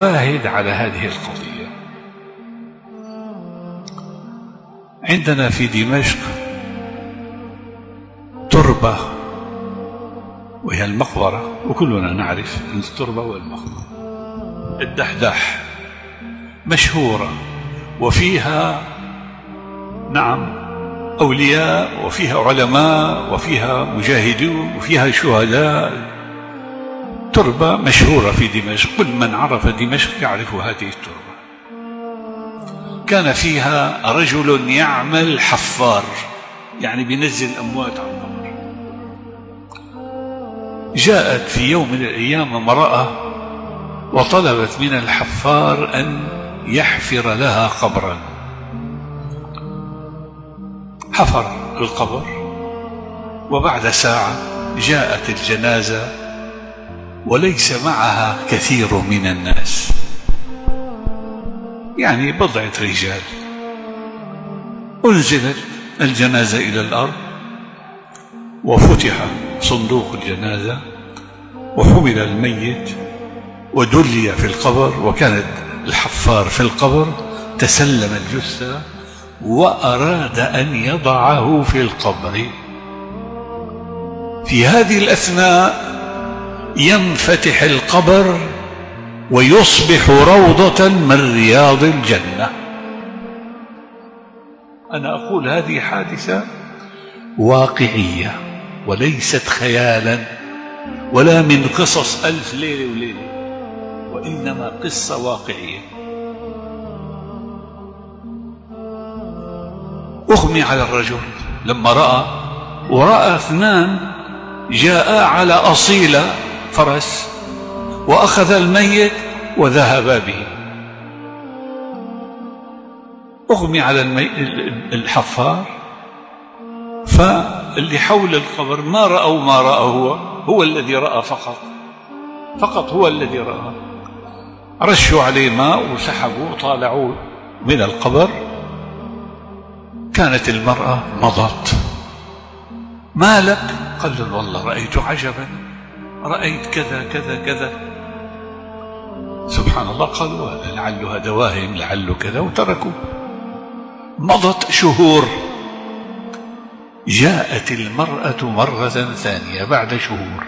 شاهد على هذه القضية. عندنا في دمشق تربة وهي المقبرة، وكلنا نعرف التربة والمقبرة، الدحداح مشهورة، وفيها نعم أولياء، وفيها علماء، وفيها مجاهدون، وفيها شهداء. تربة مشهورة في دمشق، كل من عرف دمشق يعرف هذه التربة. كان فيها رجل يعمل حفار، يعني بينزل أموات على القبر. جاءت في يوم من الأيام امرأة وطلبت من الحفار أن يحفر لها قبرا. حفر القبر، وبعد ساعة جاءت الجنازة وليس معها كثير من الناس، يعني بضعة رجال. أنزلت الجنازة إلى الأرض، وفتح صندوق الجنازة، وحمل الميت ودلي في القبر، وكانت الحفار في القبر تسلم الجثة وأراد أن يضعه في القبر. في هذه الأثناء ينفتح القبر ويصبح روضة من رياض الجنة. أنا أقول هذه حادثة واقعية وليست خيالا ولا من قصص ألف ليلة وليلة، وإنما قصة واقعية. أغمي على الرجل لما رأى، ورأى اثنان جاء على أصيلة فرس وأخذ الميت وذهبا به. أغمي على الحفار، فاللي حول القبر ما رأوا ما رأى، هو الذي رأى فقط هو الذي رأى. رشوا عليه ماء وسحبوا وطالعوا من القبر. كانت المرأة مضت. ما لك؟ قال له والله رأيت عجبا، رأيت كذا كذا كذا. سبحان الله. قالوا هذا لعله هذا واهم، لعله كذا، وتركوا. مضت شهور، جاءت المرأة مرة ثانية بعد شهور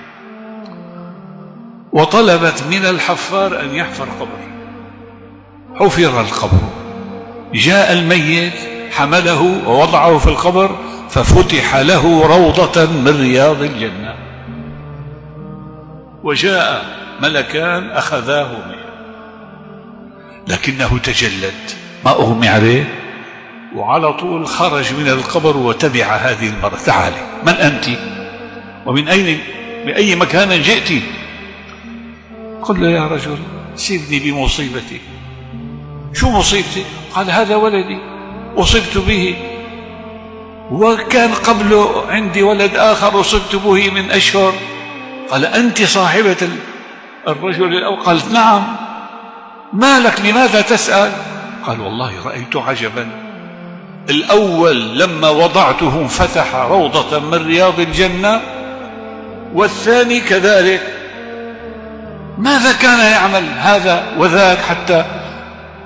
وطلبت من الحفار أن يحفر قبر. حفر القبر، جاء الميت حمله ووضعه في القبر، ففتح له روضة من رياض الجنة، وجاء ملكان أخذاه منه، لكنه تجلد، ما أغمي عليه، وعلى طول خرج من القبر وتبع هذه المرأة. تعالي، من أنت؟ ومن أين، بأي مكان جئت؟ قل له يا رجل سيبني بمصيبتي. شو مصيبتي؟ قال هذا ولدي أصبت به، وكان قبله عندي ولد آخر أصبت به من أشهر. قال أنت صاحبة الرجل الأول؟ قالت نعم. ما لك؟ لماذا تسأل؟ قال والله رأيت عجبا. الأول لما وضعته فتح روضة من رياض الجنة، والثاني كذلك. ماذا كان يعمل هذا وذاك حتى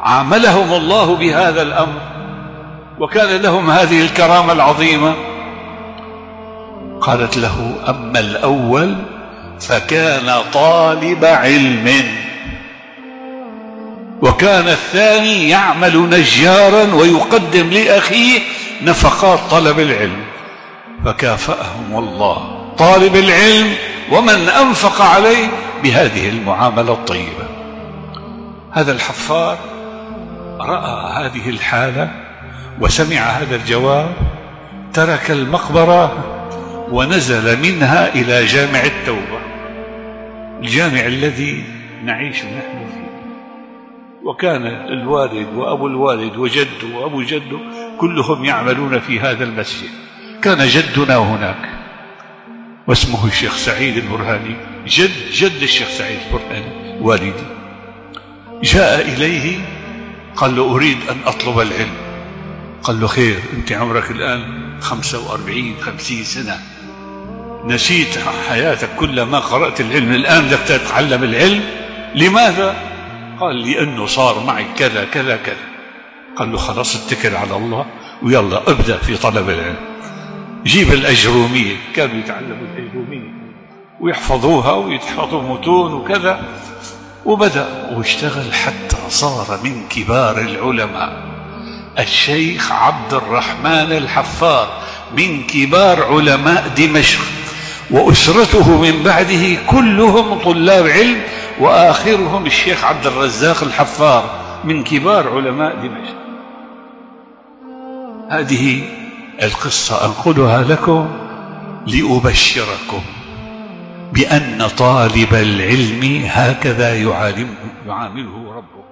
عاملهم الله بهذا الأمر وكان لهم هذه الكرامة العظيمة؟ قالت له أما الأول فكان طالب علم، وكان الثاني يعمل نجارا ويقدم لأخيه نفقات طلب العلم، فكافأهم الله طالب العلم ومن أنفق عليه بهذه المعاملة الطيبة. هذا الحفار رأى هذه الحالة وسمع هذا الجواب، ترك المقبرة ونزل منها إلى جامع التوبة، الجامع الذي نعيش نحن فيه. وكان الوالد وأبو الوالد وجده وأبو جده كلهم يعملون في هذا المسجد. كان جدنا هناك واسمه الشيخ سعيد البرهاني، جد الشيخ سعيد البرهاني والدي. جاء إليه قال له أريد أن أطلب العلم. قال له خير، أنت عمرك الآن 45-50 سنة، نسيت حياتك كلها ما قرأت العلم، الآن بدك تتعلم العلم، لماذا؟ قال لأنه صار معي كذا كذا كذا. قال له خلاص اتكل على الله ويلا ابدأ في طلب العلم. جيب الأجرومية، كانوا يتعلموا الأجرومية ويحفظوها ويتحفظوا متون وكذا، وبدأ واشتغل حتى صار من كبار العلماء. الشيخ عبد الرحمن الحفار من كبار علماء دمشق، وأسرته من بعده كلهم طلاب علم، وآخرهم الشيخ عبد الرزاق الحفار من كبار علماء دمشق. هذه القصة أنقلها لكم لأبشركم بأن طالب العلم هكذا يعامله ربه.